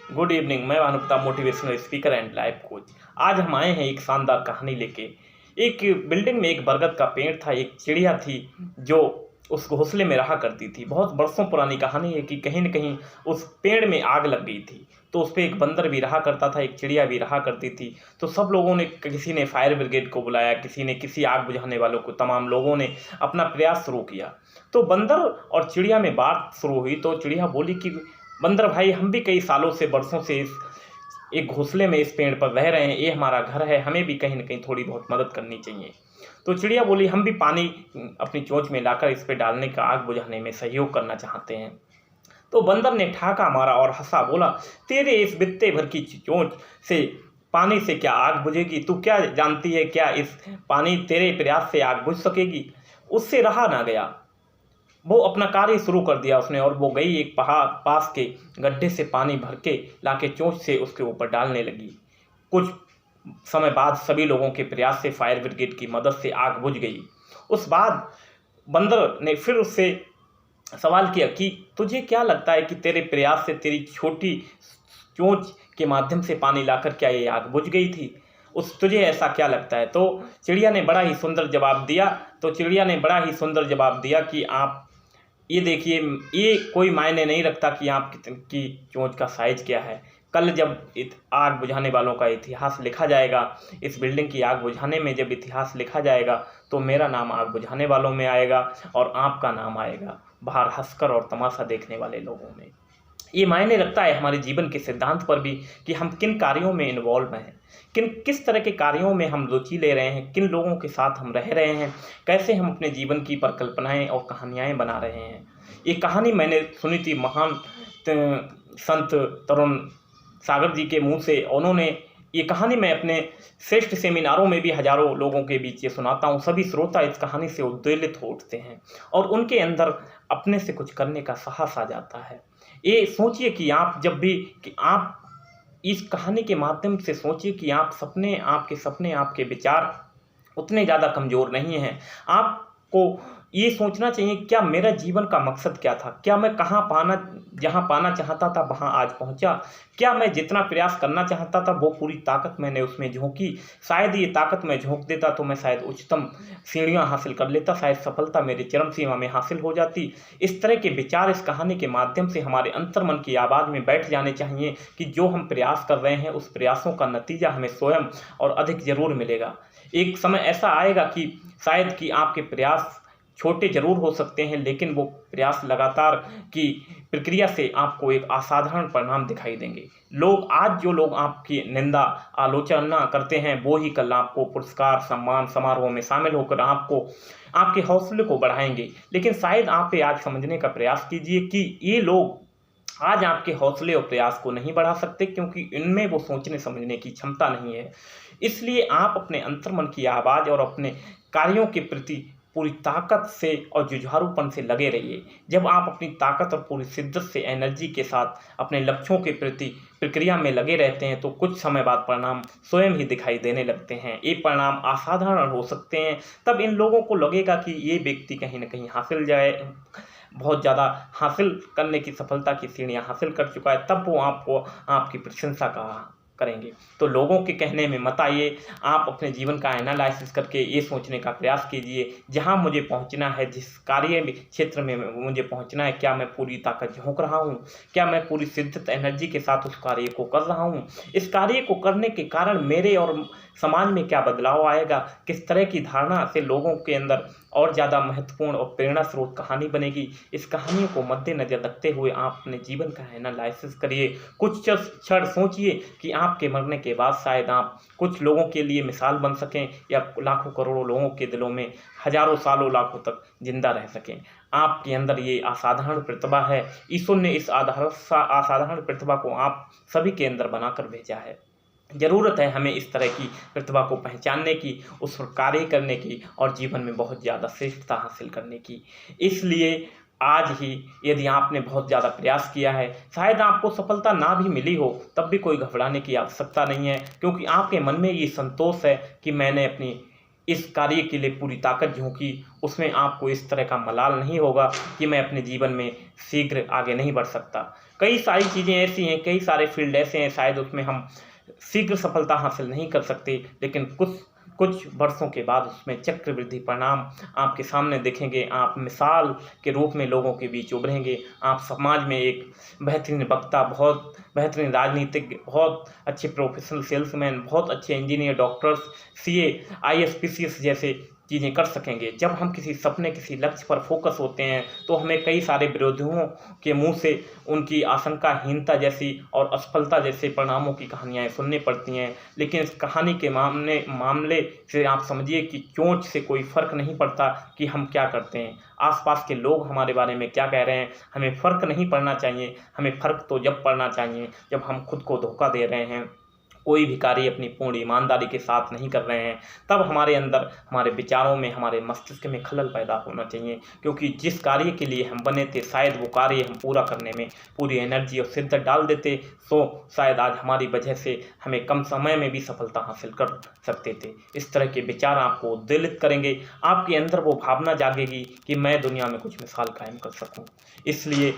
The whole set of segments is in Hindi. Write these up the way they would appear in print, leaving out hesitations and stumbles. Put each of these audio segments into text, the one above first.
Good evening. मैं Bhanupratap, motivational speaker and life coach. आज हम आए हैं एक शानदार कहानी लेके। एक बिल्डिंग में एक बरगद का पेड़ था, एक चिड़िया थी जो उस घोंसले में रहा करती थी। बहुत बरसों पुरानी कहानी है कि कहीं न कहीं उस पेड़ में आग लग गई थी, तो उस पे एक बंदर भी रहा करता था, एक चिड़िया भी रहा करती थी। तो सब लोगों ने, किसी ने फायर ब्रिगेड को बुलाया, किसी ने किसी आग बुझाने वालों को, तमाम लोगों ने अपना प्रयास शुरू किया। तो बंदर और चिड़िया में बात शुरू हुई तो चिड़िया बोली कि बंदर भाई, हम भी कई सालों से, बरसों से इस एक घोंसले में, इस पेड़ पर रह रहे हैं, ये हमारा घर है, हमें भी कहीं न कहीं थोड़ी बहुत मदद करनी चाहिए। तो चिड़िया बोली, हम भी पानी अपनी चोंच में लाकर इस पे डालने का, आग बुझाने में सहयोग करना चाहते हैं। तो बंदर ने ठाका मारा और हंसा, बोला, तेरे इस बित्ते भर की चोंच से पानी से क्या आग बुझेगी? तू क्या जानती है, क्या इस पानी तेरे प्रयास से आग बुझ सकेगी? उससे रहा ना गया, वो अपना कार्य शुरू कर दिया उसने, और वो गई एक पहाड़ पास के गड्ढे से पानी भर के लाके चोंच से उसके ऊपर डालने लगी। कुछ समय बाद सभी लोगों के प्रयास से, फायर ब्रिगेड की मदद से आग बुझ गई। उस बाद बंदर ने फिर उससे सवाल किया कि तुझे क्या लगता है कि तेरे प्रयास से, तेरी छोटी चोंच के माध्यम से पानी लाकर क्या ये आग बुझ गई थी? तुझे ऐसा क्या लगता है? तो चिड़िया ने बड़ा ही सुंदर जवाब दिया। कि आप ये देखिए, ये कोई मायने नहीं रखता कि आप की चोंच का साइज क्या है। कल जब आग बुझाने वालों का इतिहास लिखा जाएगा, इस बिल्डिंग की आग बुझाने में जब इतिहास लिखा जाएगा, तो मेरा नाम आग बुझाने वालों में आएगा और आपका नाम आएगा बाहर हंसकर और तमाशा देखने वाले लोगों में। ये मायने रखता है हमारे जीवन के सिद्धांत पर भी कि हम किन कार्यों में इन्वॉल्व हैं, किस तरह के कार्यों में हम रुचि ले रहे हैं, किन लोगों के साथ हम रह रहे हैं, कैसे हम अपने जीवन की परिकल्पनाएं और कहानियाँ बना रहे हैं। ये कहानी मैंने सुनी थी महान संत तरुण सागर जी के मुंह से। उन्होंने ये कहानी, मैं अपने श्रेष्ठ सेमिनारों में भी हजारों लोगों के बीच ये सुनाता हूँ। सभी श्रोता इस कहानी से उद्वेलित हो उठते हैं और उनके अंदर अपने से कुछ करने का साहस आ जाता है। ये सोचिए कि आप जब भी, कि आप इस कहानी के माध्यम से सोचिए कि आपके सपने, आपके विचार उतने ज़्यादा कमज़ोर नहीं हैं। आपको ये सोचना चाहिए, क्या मेरा जीवन का मकसद क्या था? क्या मैं जहाँ पाना चाहता था वहाँ आज पहुँचा? क्या मैं जितना प्रयास करना चाहता था वो पूरी ताकत मैंने उसमें झोंकी? शायद ये ताकत मैं झोंक देता तो मैं शायद उच्चतम सीढ़ियाँ हासिल कर लेता, शायद सफलता मेरी चरम सीमा में हासिल हो जाती। इस तरह के विचार इस कहानी के माध्यम से हमारे अंतर्मन की आवाज़ में बैठ जाने चाहिए कि जो हम प्रयास कर रहे हैं, उस प्रयासों का नतीजा हमें स्वयं और अधिक ज़रूर मिलेगा। एक समय ऐसा आएगा कि शायद कि आपके प्रयास छोटे ज़रूर हो सकते हैं, लेकिन वो प्रयास लगातार की प्रक्रिया से आपको एक असाधारण परिणाम दिखाई देंगे। जो लोग आपकी निंदा, आलोचना करते हैं, वो ही कल आपको पुरस्कार, सम्मान समारोह में शामिल होकर आपके हौसले को बढ़ाएंगे। लेकिन शायद आप ये आज समझने का प्रयास कीजिए कि ये लोग आज आपके हौसले और प्रयास को नहीं बढ़ा सकते, क्योंकि इनमें वो सोचने समझने की क्षमता नहीं है। इसलिए आप अपने अंतर्मन की आवाज़ और अपने कार्यों के प्रति पूरी ताकत से और जुझारूपन से लगे रहिए। जब आप अपनी ताकत और पूरी शिद्दत से, एनर्जी के साथ अपने लक्ष्यों के प्रति प्रक्रिया में लगे रहते हैं, तो कुछ समय बाद परिणाम स्वयं ही दिखाई देने लगते हैं। ये परिणाम असाधारण हो सकते हैं। तब इन लोगों को लगेगा कि ये व्यक्ति कहीं न कहीं बहुत ज़्यादा हासिल करने की, सफलता की सीढ़ियाँ हासिल कर चुका है। तब वो आपकी प्रशंसा करेंगे। तो लोगों के कहने में मत आइए। आप अपने जीवन का एनालिसिस करके ये सोचने का प्रयास कीजिए, जहाँ मुझे पहुँचना है, जिस क्षेत्र में मुझे पहुँचना है, क्या मैं पूरी ताकत झोंक रहा हूँ? क्या मैं पूरी शिद्दत, एनर्जी के साथ उस कार्य को कर रहा हूँ? इस कार्य को करने के कारण मेरे और समाज में क्या बदलाव आएगा? किस तरह की धारणा से लोगों के अंदर और ज़्यादा महत्वपूर्ण और प्रेरणा स्रोत कहानी बनेगी? इस कहानियों को मद्देनज़र रखते हुए आप अपने जीवन का एनालिसिस करिए। कुछ क्षण सोचिए कि आपके मरने के बाद शायद आप कुछ लोगों के लिए मिसाल बन सकें, या लाखों करोड़ों लोगों के दिलों में हजारों सालों, लाखों तक जिंदा रह सकें। आपके अंदर ये असाधारण प्रतिभा है। ईश्वर ने इस असाधारण प्रतिभा को आप सभी के अंदर बनाकर भेजा है। ज़रूरत है हमें इस तरह की प्रतिभा को पहचानने की, उस पर कार्य करने की और जीवन में बहुत ज़्यादा श्रेष्ठता हासिल करने की। इसलिए आज ही यदि आपने बहुत ज़्यादा प्रयास किया है, शायद आपको सफलता ना भी मिली हो, तब भी कोई घबराने की आवश्यकता नहीं है, क्योंकि आपके मन में ये संतोष है कि मैंने अपनी इस कार्य के लिए पूरी ताकत झोंकी, उसमें आपको इस तरह का मलाल नहीं होगा कि मैं अपने जीवन में शीघ्र आगे नहीं बढ़ सकता। कई सारी चीज़ें ऐसी हैं, कई सारे फील्ड ऐसे हैं, शायद उसमें हम शीघ्र सफलता हासिल नहीं कर सकते, लेकिन कुछ कुछ वर्षों के बाद उसमें चक्रवृद्धि परिणाम आपके सामने दिखेंगे। आप मिसाल के रूप में लोगों के बीच उभरेंगे। आप समाज में एक बेहतरीन वक्ता, बहुत बेहतरीन राजनीतिज्ञ, बहुत अच्छे प्रोफेशनल सेल्समैन, बहुत अच्छे engineer, doctors, CA, IAS, PCS जैसे चीज़ें कर सकेंगे। जब हम किसी सपने, किसी लक्ष्य पर फोकस होते हैं तो हमें कई सारे विरोधियों के मुंह से उनकी आशंकाहीनता जैसी और असफलता जैसे परिणामों की कहानियाँ सुननी पड़ती हैं। लेकिन इस कहानी के मामले से आप समझिए कि चोंच से कोई फ़र्क नहीं पड़ता कि हम क्या करते हैं, आसपास के लोग हमारे बारे में क्या कह रहे हैं, हमें फ़र्क नहीं पड़ना चाहिए। हमें फ़र्क तो जब पड़ना चाहिए जब हम खुद को धोखा दे रहे हैं, कोई भी कार्य अपनी पूर्ण ईमानदारी के साथ नहीं कर रहे हैं, तब हमारे अंदर, हमारे विचारों में, हमारे मस्तिष्क में खलल पैदा होना चाहिए। क्योंकि जिस कार्य के लिए हम बने थे, शायद वो कार्य हम पूरा करने में पूरी एनर्जी और शिद्दत डाल देते, तो शायद आज हमारी वजह से हमें कम समय में भी सफलता हासिल कर सकते थे। इस तरह के विचार आपको उद्वेलित करेंगे, आपके अंदर वो भावना जागेगी कि मैं दुनिया में कुछ मिसाल कायम कर सकूं। इसलिए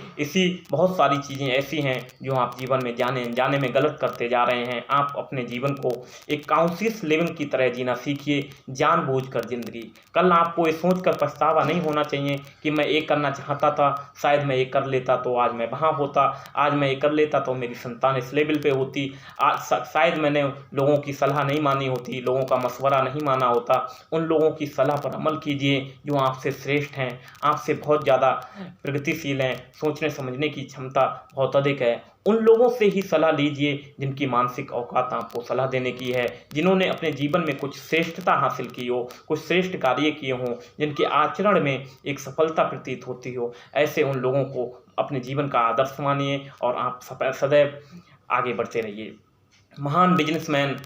बहुत सारी चीज़ें ऐसी हैं जो आप जीवन में जाने अनजाने में गलत करते जा रहे हैं। आप अपने जीवन को एक कॉन्शियस लिविंग की तरह जीना सीखिए, जानबूझकर ज़िंदगी। कल आपको ये सोचकर पछतावा नहीं होना चाहिए कि मैं ये करना चाहता था, शायद मैं ये कर लेता तो आज मैं वहाँ होता, आज मैं ये कर लेता तो मेरी संतान इस लेवल पे होती, आज शायद मैंने लोगों की सलाह नहीं मानी होती, लोगों का मशवरा नहीं माना होता। उन लोगों की सलाह पर अमल कीजिए जो आपसे श्रेष्ठ हैं, आपसे बहुत ज़्यादा प्रगतिशील हैं, सोचने समझने की क्षमता बहुत अधिक है। उन लोगों से ही सलाह लीजिए जिनकी मानसिक औकात आपको सलाह देने की है, जिन्होंने अपने जीवन में कुछ श्रेष्ठता हासिल की हो, कुछ श्रेष्ठ कार्य किए हों, जिनके आचरण में एक सफलता प्रतीत होती हो। ऐसे उन लोगों को अपने जीवन का आदर्श मानिए और आप सदैव आगे बढ़ते रहिए। महान बिजनेसमैन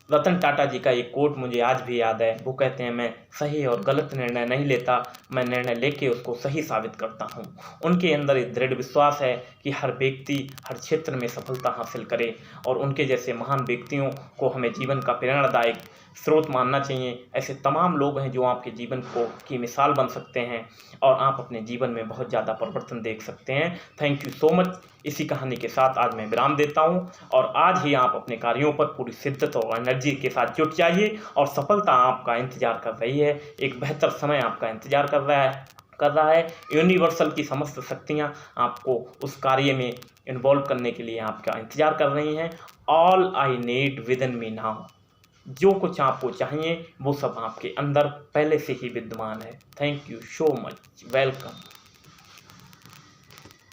रतन टाटा जी का एक कोट मुझे आज भी याद है। वो कहते हैं, मैं सही और गलत निर्णय नहीं लेता, मैं निर्णय लेके उसको सही साबित करता हूँ। उनके अंदर एक दृढ़ विश्वास है कि हर व्यक्ति हर क्षेत्र में सफलता हासिल करे, और उनके जैसे महान व्यक्तियों को हमें जीवन का प्रेरणादायक स्रोत मानना चाहिए। ऐसे तमाम लोग हैं जो आपके जीवन की मिसाल बन सकते हैं और आप अपने जीवन में बहुत ज़्यादा परिवर्तन देख सकते हैं। Thank you so much. इसी कहानी के साथ आज मैं विराम देता हूं, और आज ही आप अपने कार्यों पर पूरी शिद्दत और एनर्जी के साथ जुट जाइए, और सफलता आपका इंतजार कर रही है। एक बेहतर समय आपका इंतजार कर रहा है। यूनिवर्सल की समस्त शक्तियाँ आपको उस कार्य में इन्वॉल्व करने के लिए आपका इंतजार कर रही हैं। All I need with in me now. जो कुछ आपको चाहिए वो सब आपके अंदर पहले से ही विद्यमान है। Thank you so much. Welcome.